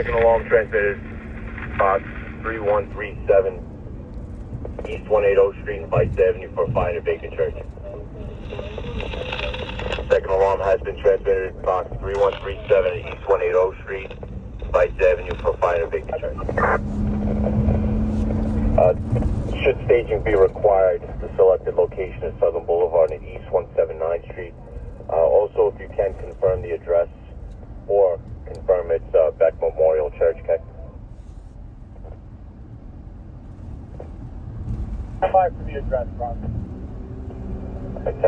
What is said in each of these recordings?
Second alarm transmitted, box 3137, East 180 Street, Vice Avenue for fire at Vacant Church. Second alarm has been transmitted, box 3137, East 180 Street, Vice Avenue for fire at Vacant Church. Should staging be required, the selected location is Southern Boulevard and East 179 Street. Also, if you can confirm the address or confirm it's Beck Memorial Church, okay? 5 for the address, Bronx.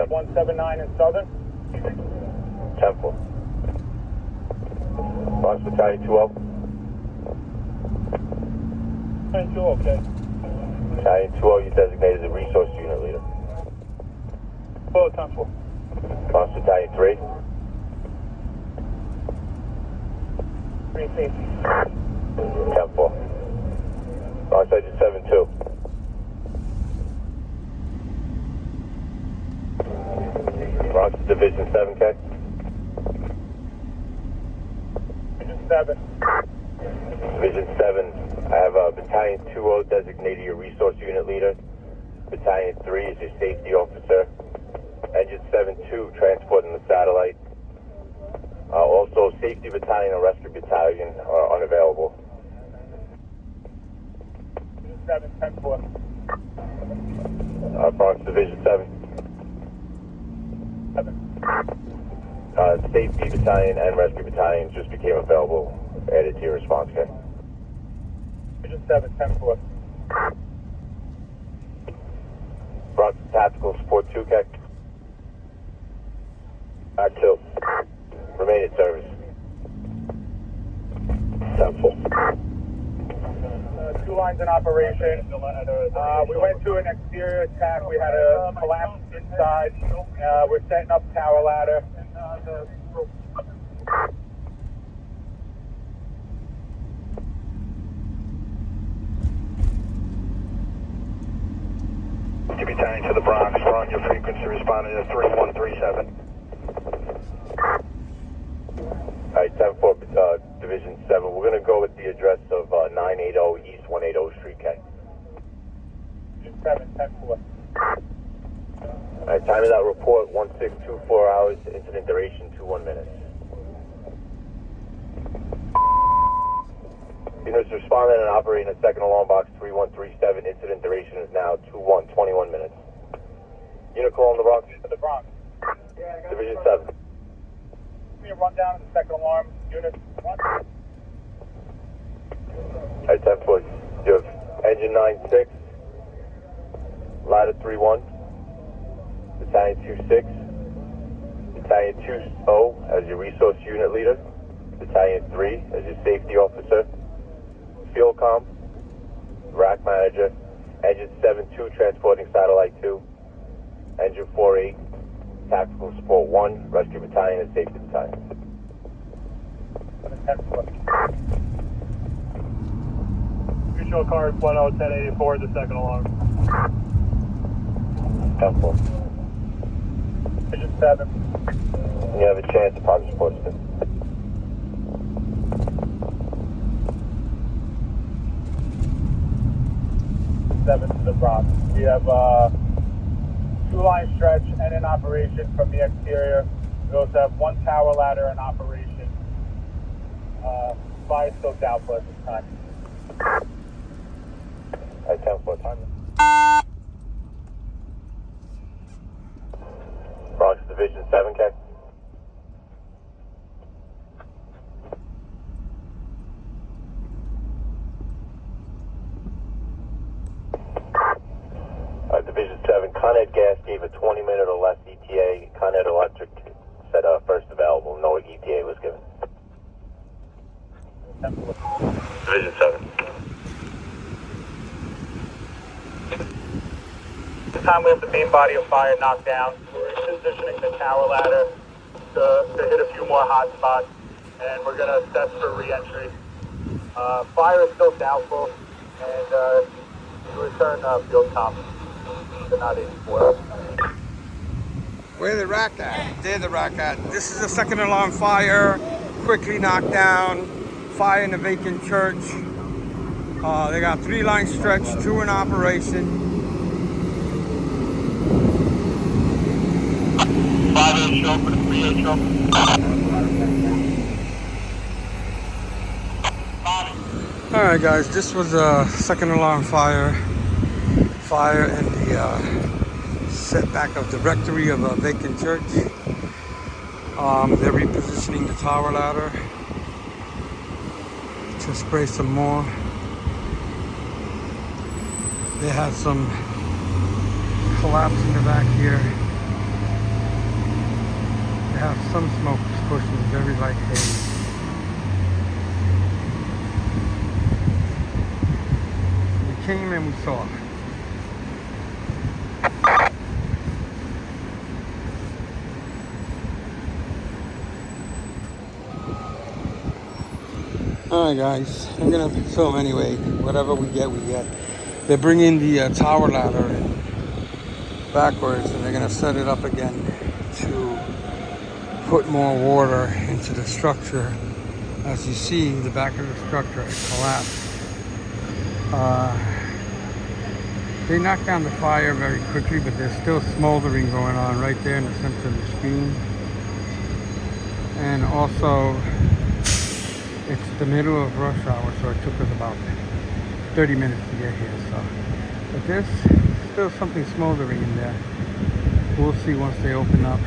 179 in Southern. 10-4. Bronx Battalion 2-0. 22, okay. Battalion 2-0, you designated the resource unit leader. 10-4. Bronx Battalion 3. 3 safety. 10-4. Bronx Sergeant 7-2. Bronx Division 7K. Division 7. Division 7, I have Battalion 2-0 designated your resource unit leader. Battalion 3 is your safety officer. Engine 7-2 transporting the satellite. Also, Safety Battalion and Rescue Battalion are unavailable. Division 7, 10-4. Bronx Division 7. 7. Safety Battalion and Rescue Battalion just became available. Added to your response, okay? Division 7, 10-4. Bronx Tactical Support 2, okay? Act 2. Remain in service. 10-4. 2 lines in operation. We went to an exterior attack. We had a collapse inside. We're setting up tower ladder. Battalion to the Bronx. We're on your frequency responding to 3137. Alright, 10-4, Division 7. We're going to go with the address of 980 East 180 Street, K. Division 7, 10-4. Alright, time of that report, 1624 hours. Incident duration, 21 minutes. Units responding and operating at second alarm box 3137. Incident duration is now 21 minutes. Unit call on the Bronx. To the Bronx. Division 7. Give me a rundown of the second alarm. Unit 1. Alright, 10-4. You have engine 9-6, ladder 3-1, Battalion 2-6, Battalion 2-0 as your resource unit leader, Battalion 3 as your safety officer, Field comm, rack manager, engine 7-2 transporting satellite 2, engine 4-8, tactical support 1, rescue battalion and safety battalion. 10-4. Mutual card 10-1084, the second alarm. 10-4. Division 7. You have a chance to progress support still. To the Bronx. We have 2-line stretch and in operation from the exterior. We also have 1 tower ladder in operation. Fire still doubtful at this time. Alright, 10-4. Bronx Division 7K. Division 7, Con Ed Gas gave a 20-minute or less ETA. Con Ed Electric said first available. No ETA was given. Division 7. This time we have the main body of fire knocked down. We're repositioning the tower ladder to hit a few more hot spots, and we're going to assess for re-entry. Fire is still doubtful, and we return field comm. They're not 84. Where the rack at? There the rack at. This is a second alarm fire. Quickly knocked down. fire in the vacant church. They got 3 lines stretched, 2 in operation. 5-8 show for the 3-8 show. Alright guys, this was a second alarm fire in the setback of the rectory of a vacant church. They're repositioning the tower ladder to spray some more. They had some collapse in the back here. They have some smoke pushing, very light haze. We came and we saw it. Alright guys, I'm gonna film anyway. Whatever we get, we get. They're bringing the tower ladder in backwards and they're gonna set it up again to put more water into the structure. As you see, the back of the structure has collapsed. They knocked down the fire very quickly, but there's still smoldering going on right there in the center of the screen. And also, it's the middle of rush hour, so it took us about 30 minutes to get here. But there's still something smoldering in there. We'll see once they open up.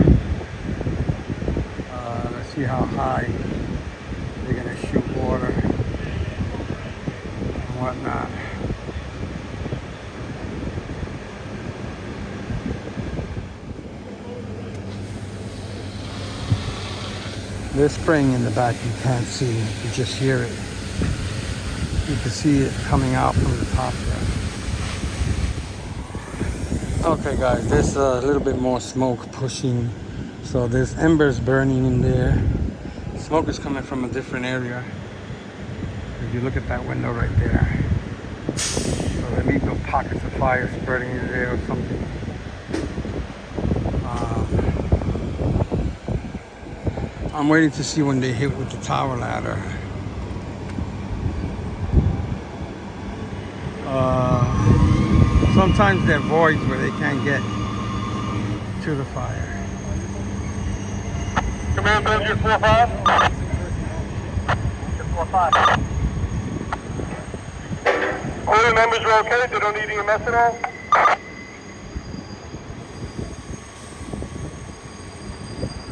Let's see how high they're gonna shoot water and whatnot. They're spraying in the back, you can't see, you just hear it. You can see it coming out from the top there. Okay guys, there's a little bit more smoke pushing. So there's embers burning in there. Smoke is coming from a different area. If you look at that window right there. So there may be pockets of fire spreading in there or something. I'm waiting to see when they hit with the tower ladder. Sometimes there are voids where they can't get to the fire. Command Bridge 4-5. 4-5. All the members are okay? They don't need EMS at all?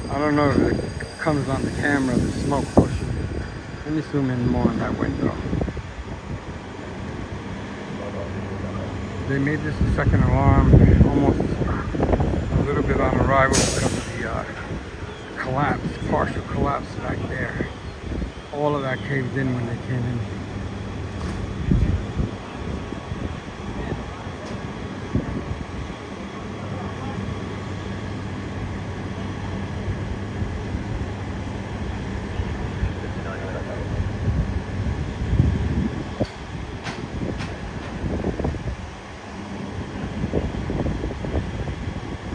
I don't know if it comes on the camera, the smoke pushing. Let me zoom in more on that window. They made this a second alarm, almost a little bit on arrival because of the collapse, partial collapse back there. All of that caved in when they came in.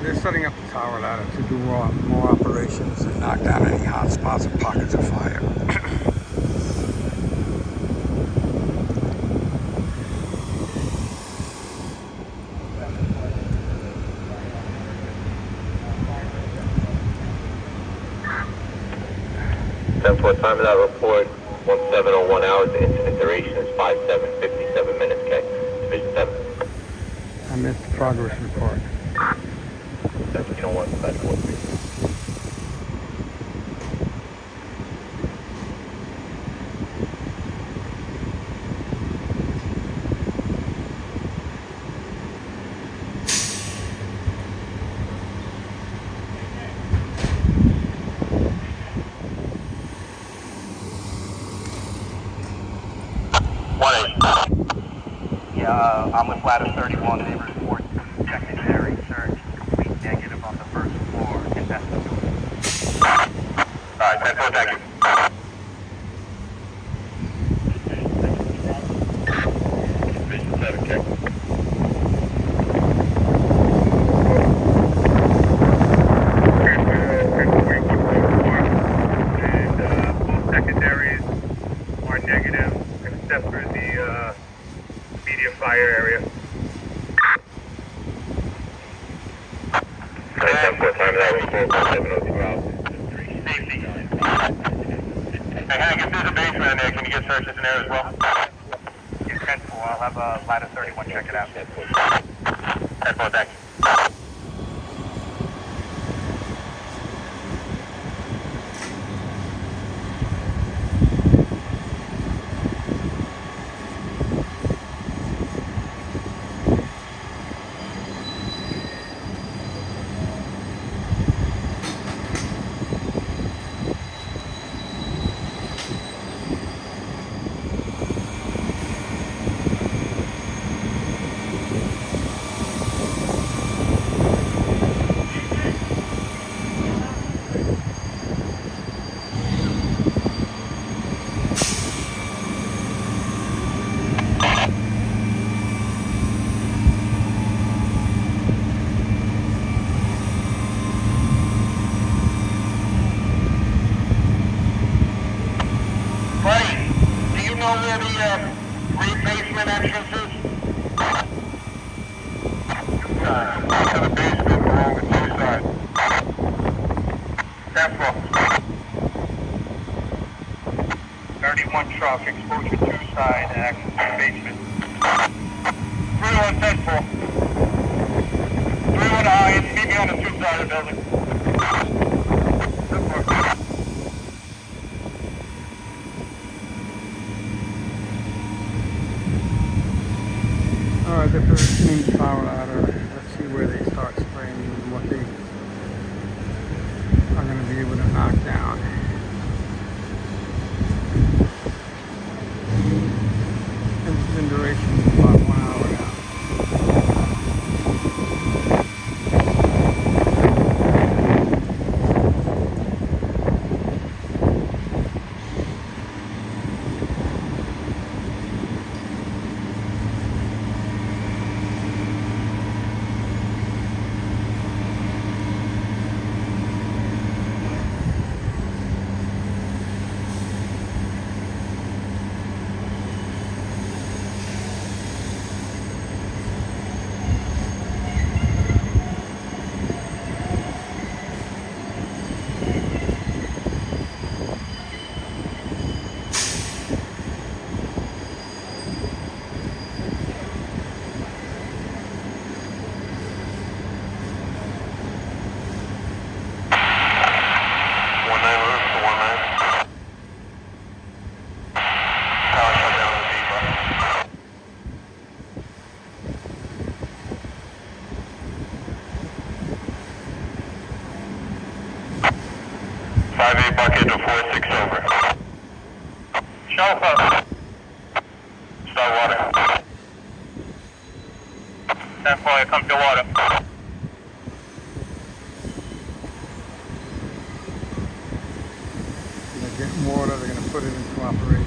They're setting up the tower ladder to do more operations and knock down any hot spots or pockets of fire. Time of that report, 1701 hours. The incident duration is 57 minutes, okay? Division 7. I missed the progress report. 1701, 943. Yeah, I'm with ladder 31. They report secondary surge complete negative on the first floor. Investigate. Alright, 10-4, thank you. Division 7, okay? Secondaries are Hey, Hank, if there's a basement in there, can you get searches in there as well? Yeah, 10-4. I'll have ladder 31 check it out. 10-4, thank you. know where the basement entrance is? To the basement along the two sides. That floor. 31 truck, exposure 2 side, access to the basement. 3-1, 10-4. 3-1 high, meet me on the 2 side of the building. Alright, the first main power ladder. Let's see where they start spraying and what they are going to be able to knock down. And the duration is about 1 hour now. Bucket to 4-6 over. Shelf up. Start water. 10-4, here comes the water. They're getting water, they're going to put it into operation.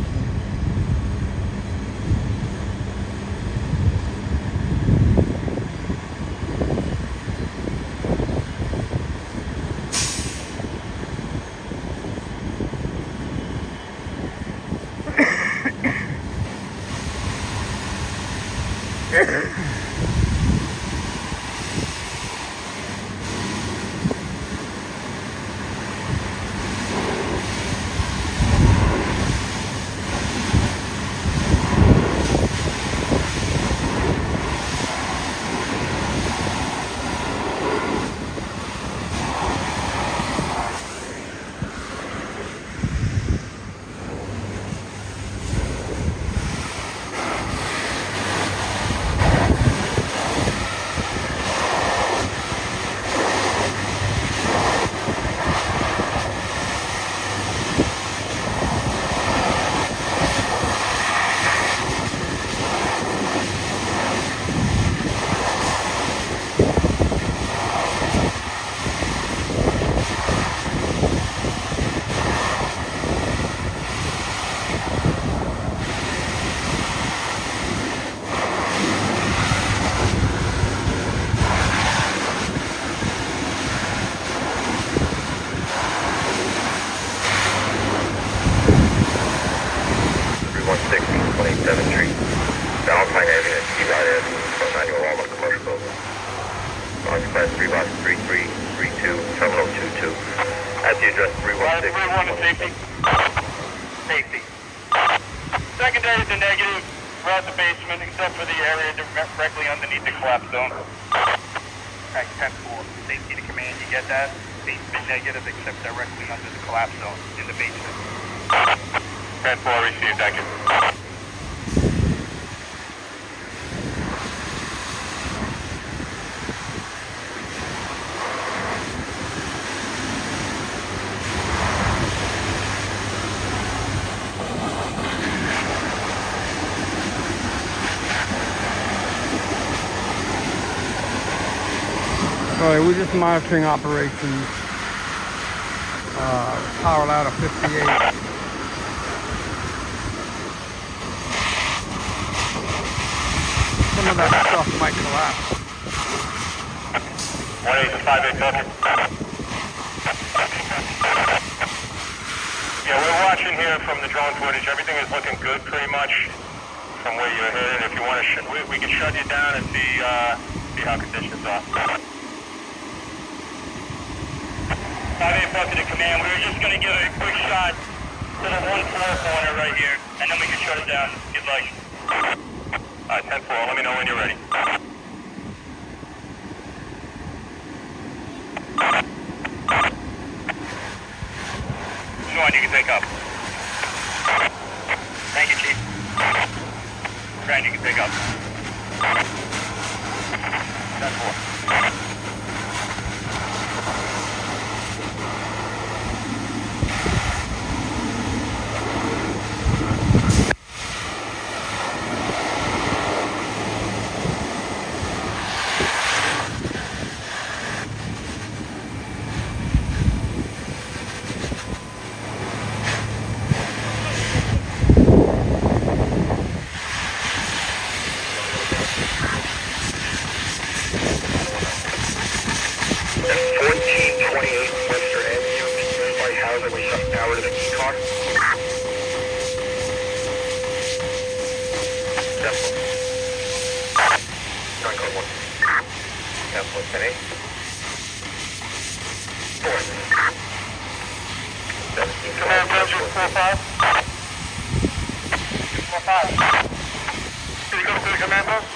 Ladder 3-1 to safety. safety. Secondary is a negative throughout the basement, except for the area directly underneath the collapse zone. Track 10-4, safety to command, you get that? Basement negative, except directly under the collapse zone in the basement. 10-4, received, thank you. All right, we're just monitoring operations. Power ladder 58. Some of that stuff might collapse. 1-8 to 5-8, copy. Yeah, we're watching here from the drone footage. Everything is looking good pretty much from where you're headed. If you want to, we can shut you down and see how conditions are. 5-8 bucket to command. We were just going to give a quick shot to the 1-4 corner right here, and then we can shut it down if you'd like. Alright, 10-4, let me know when you're ready. Sean, you can take up. Thank you, Chief. Grant, you can take up. 10-4. Command Belgium 4-5. 4-5. Can you go to the command post?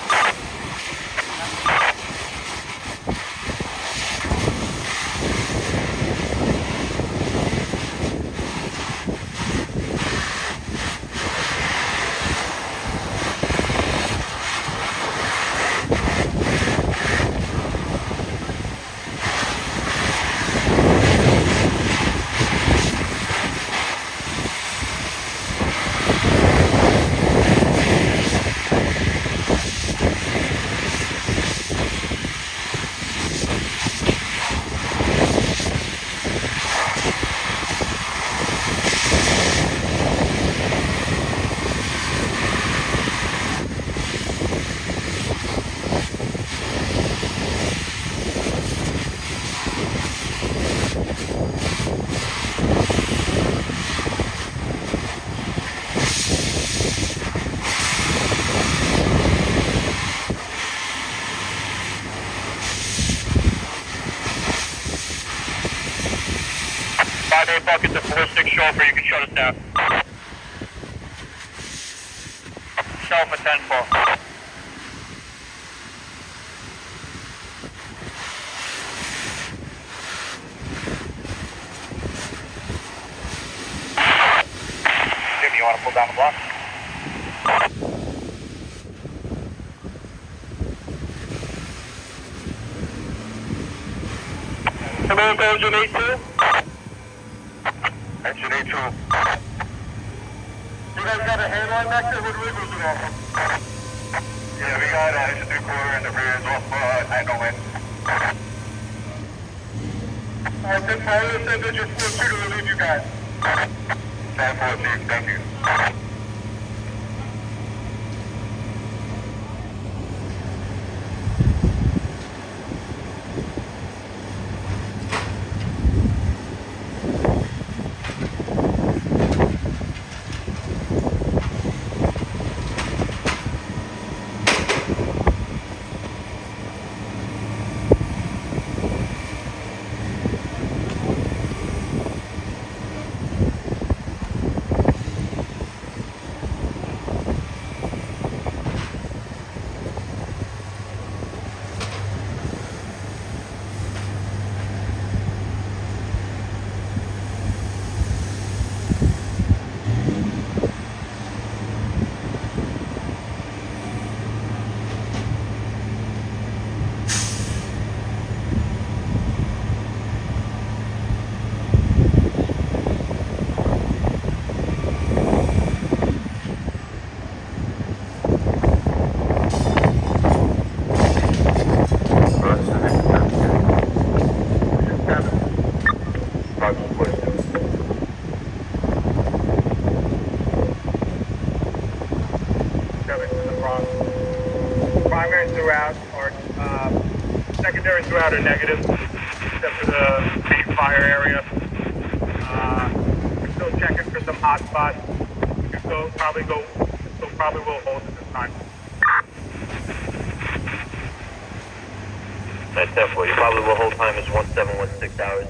Bucket to 4-6 chauffeur, you can shut us down. Shell for 10-4. Jim, you want to pull down the block? Hello, Belgium 8-2. Engine 8-2. You guys got a handline back there? What do we do now? Yeah, we got engine 3-quarter and the rear is off 901. Alright, 10-4, let's send engine 4-2 to relieve you guys. 10-4, Chief, thank you. primary throughout or secondary throughout are negative, except for the main fire area. We're still checking for some hot spots. We'll probably will hold at this time. That's definitely. Probably will hold time is 1716 hours.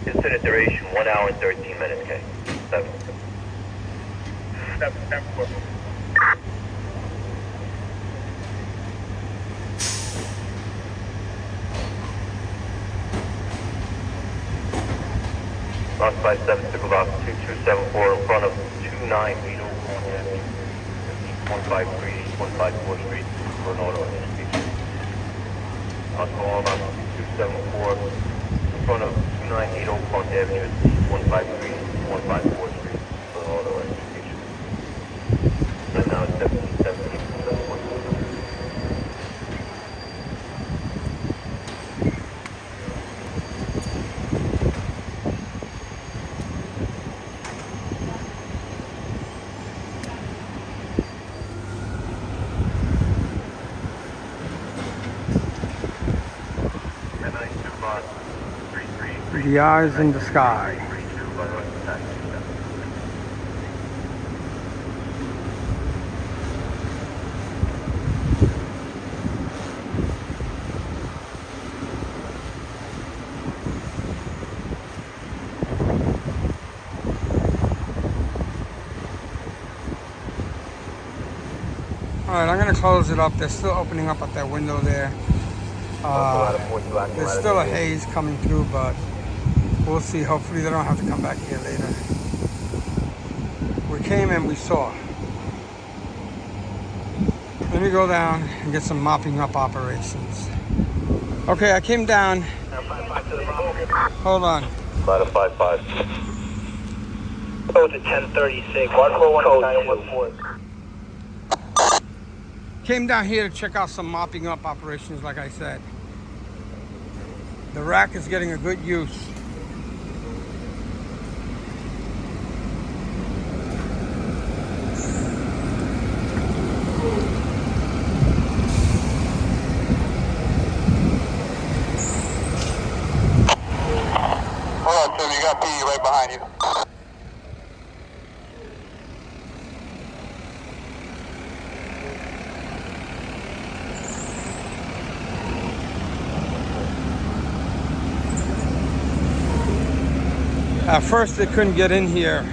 Consider duration 1 hour and 13 minutes, okay? 7. 7-4. Lost by 7, signal off 2274 in front of 29 Vito, 153, 154 Street, for an auto speech. Also on 2274 in front of 298 Oak Park Avenue, 153, 154 Street, for an auto speech. Right now it's 1717. The eyes in the sky. Alright, I'm going to close it up. They're still opening up at that window there. There's still a haze coming through, but we'll see. Hopefully they don't have to come back here later. We came and we saw. Let me go down and get some mopping up operations. Okay, I came down. Hold on. Ladder 55. Code to 1036. 141 Came down here to check out some mopping up operations, like I said. The rack is getting a good use. Hold on, Tim, you got P right behind you. At first they couldn't get in here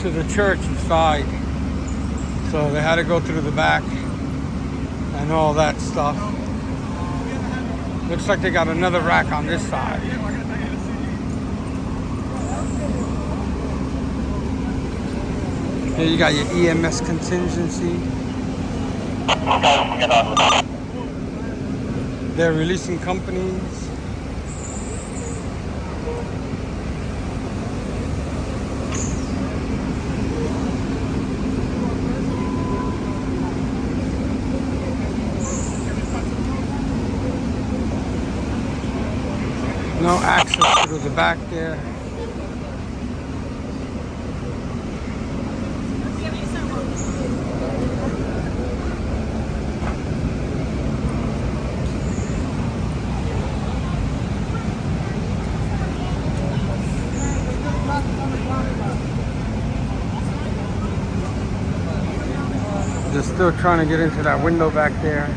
to the church inside, so they had to go through the back and all that stuff. Looks like they got another rack on this side. Here you got your EMS contingency. They're releasing companies. No access through the back there. They're still trying to get into that window back there.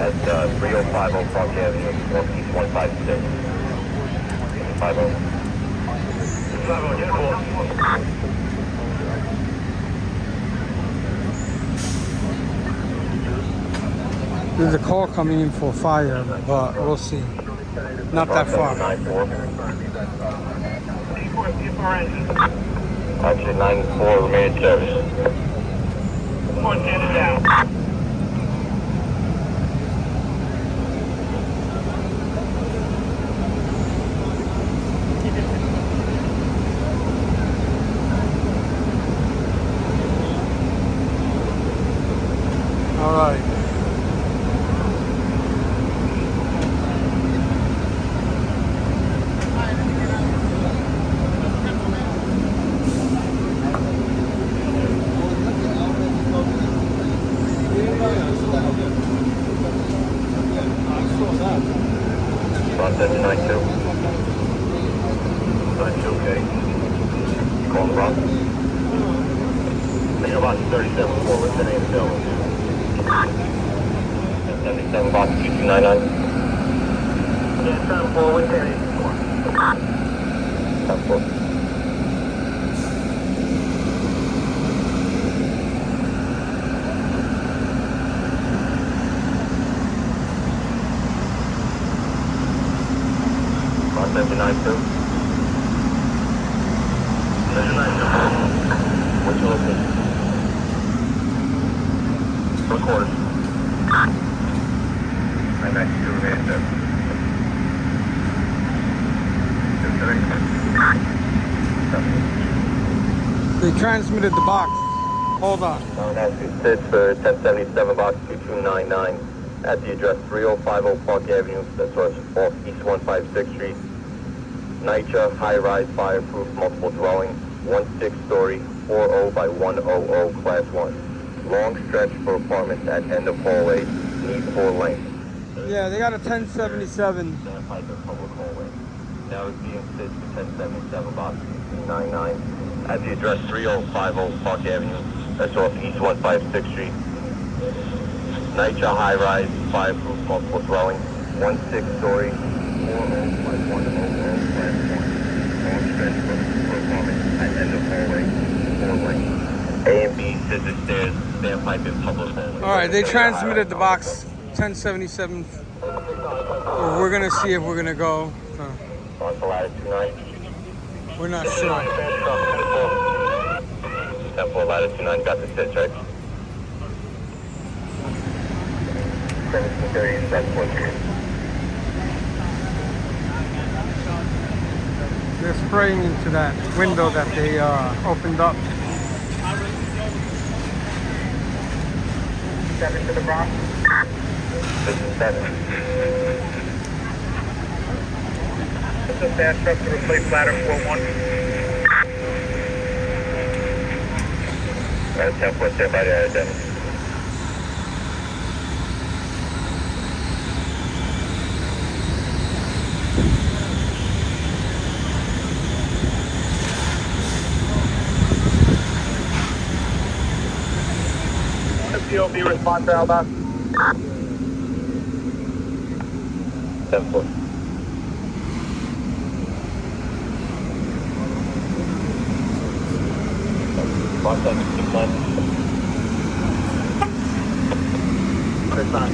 At 3050 Park Avenue, Northeast 156. 50. There's a call coming in for fire, but we'll see. Not that far. Actually, 94 remaining service. Down. Process 92. 92, okay. Call the Bronx. Think about 37 forward, that ain't available. 77 box 2299. Yeah, turn forward, 1084. 10-4. Process 92. What's your location? Record. I'm back to you, They transmitted the box. Hold on. Sits for 1077 box 2299 at the address 3050 Park Avenue, that's off East 156th Street. NYCHA, high-rise, fireproof, multiple dwelling, 16-story, 40 by 100, class 1. Long stretch for apartments at end of hallway, need 4 length. Yeah, they got a 1077. Identified the public hallway. Now it's being stitched to 1077 box 299 at the address 3050 Park Avenue, that's off East 156th Street. NYCHA, high-rise, fireproof, multiple dwelling, 16-story, 40 by 100, class 1. Long stretch for apartments at end of hallway, 4 length. A and B, scissor stairs, standpipe in public hallway. All right, they transmitted the box 1077. We're gonna see if we're gonna go. On the ladder 29. We're not sure. 10-4 ladder 29, got the stitch, right? 1730, that's 14. They're spraying into that window that they opened up. 7 to the Bronx. 57. It's a fast truck to replace ladder 41. Ladder 10-4, stand by the Dennis. FDOB response to Alba. 10-4. Box 769. Chris on.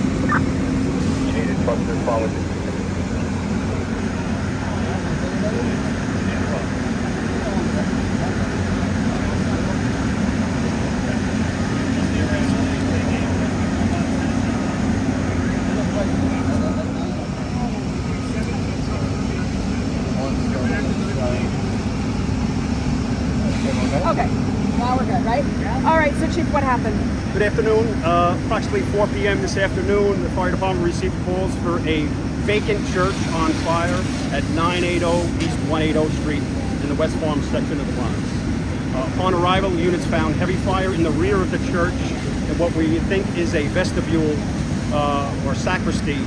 You need a truck to respond with it. Okay, now we're good, right? All right, so Chief, what happened? Good afternoon. Approximately 4 p.m. this afternoon, the fire department received calls for a vacant church on fire at 980 East 180 Street in the West Farm section of the Bronx. Upon arrival, units found heavy fire in the rear of the church in what we think is a vestibule or sacristy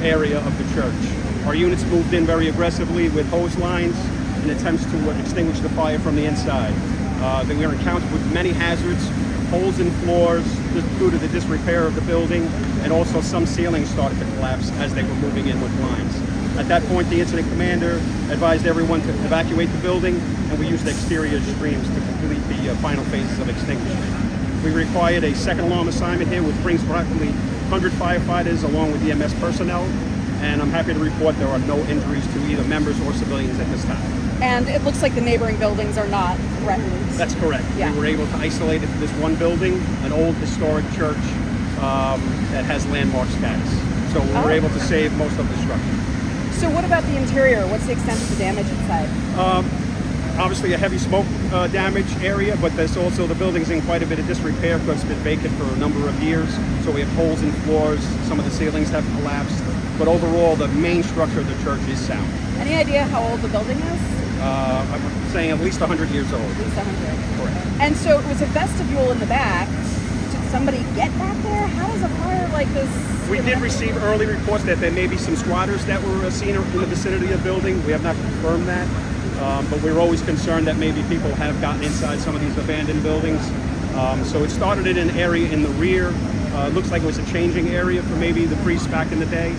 area of the church. Our units moved in very aggressively with hose lines in attempts to extinguish the fire from the inside. They were encountered with many hazards, holes in floors due to the disrepair of the building, and also some ceilings started to collapse as they were moving in with lines. At that point, the incident commander advised everyone to evacuate the building, and we used exterior streams to complete the final phases of extinguishment. We required a second alarm assignment here, which brings approximately 100 firefighters along with EMS personnel, and I'm happy to report there are no injuries to either members or civilians at this time. And it looks like the neighboring buildings are not threatened. That's correct. Yeah. We were able to isolate it to this one building, an old historic church that has landmark status. So we were able to save most of the structure. So what about the interior? What's the extent of the damage inside? obviously a heavy smoke damage area, but there's also the building's in quite a bit of disrepair because it's been vacant for a number of years. So we have holes in floors, some of the ceilings have collapsed, but overall the main structure of the church is sound. Any idea how old the building is? I'm saying at least 100 years old. At least 100. Correct. And so it was a vestibule in the back. Did somebody get back there? How does a fire like this? We did receive early reports that there may be some squatters that were seen in the vicinity of the building. We have not confirmed that, but we're always concerned that maybe people have gotten inside some of these abandoned buildings. So it started in an area in the rear. Looks like it was a changing area for maybe the priests back in the day.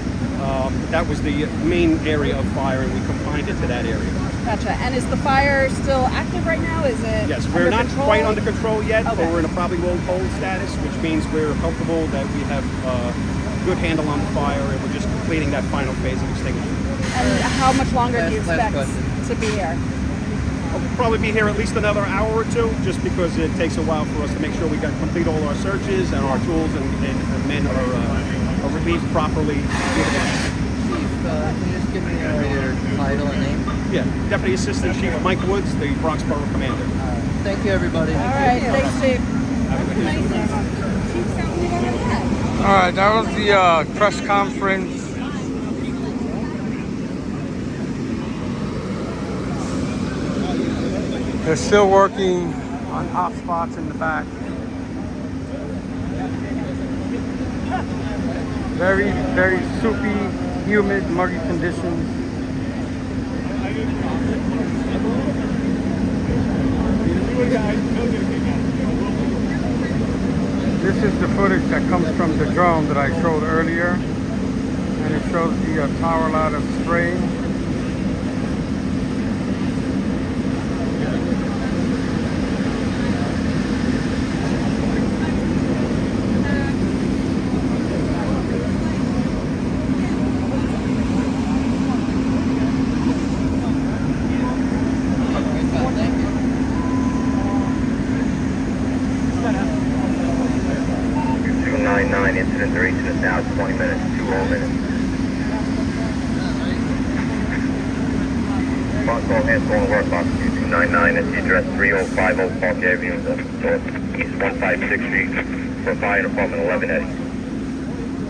That was the main area of fire, and we confined it to that area. Gotcha. And is the fire still active right now? Is it? Yes, we're not control? quite under control yet, Okay. but we're in a probably won't hold status, which means we're comfortable that we have a good handle on the fire, and we're just completing that final phase of extinguishing. And how much longer do you Last expect to be here? We'll probably be here at least another hour or two, just because it takes a while for us to make sure we complete all our searches and our tools and men are relieved properly. Chief, can you just give me your title and name? Yeah, Deputy Assistant Chief Mike Woods, the Bronx Borough Commander. Thank you, everybody. All right. Thanks, Chief. All right, that was the press conference. They're still working on hot spots in the back. Very, very soupy, humid, muggy conditions. This is the footage that comes from the drone that I showed earlier, and it shows the tower ladder spraying. Incident duration is now 20 minutes, 2 whole minutes. Box all hands going to work, box 2299 at the address 3050 Park Avenue, East 156th Street, for Fire Department 11 Eddie.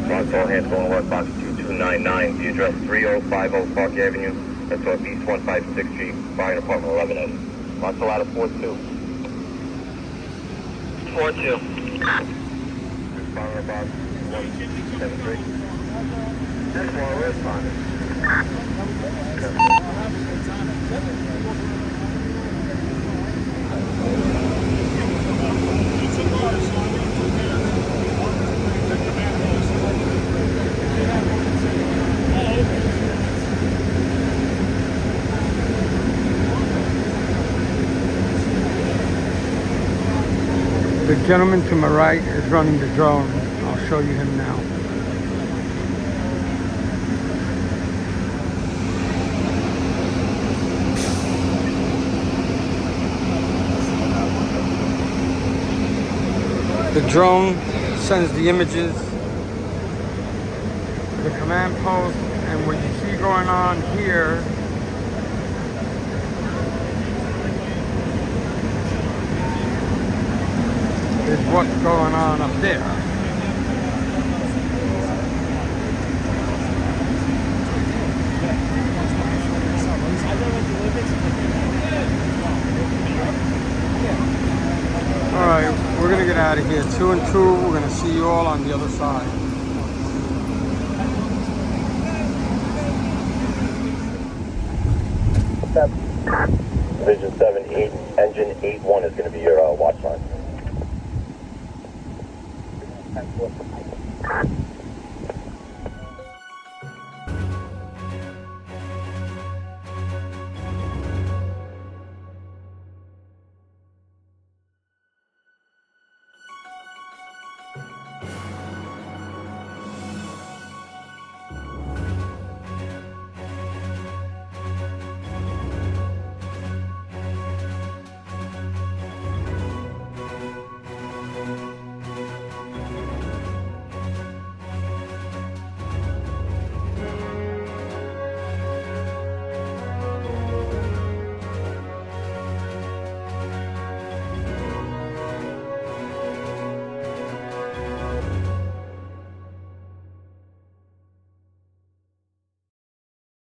Box all hands going to work, box 2299, the address 3050 Park Avenue, that's East 156th Street, Fire Department 11 Eddie. Box a ladder 42. 42. Fire box 173. That's one responding. The gentleman to my right is running the drone. I'll show you him now. The drone sends the images to the command post, and what you see going on here is what's going on up there. All right, we're gonna get out of here. 2 and 2. We're gonna see you all on the other side. Division 7, 8, engine 8-1 is going to be your watch line.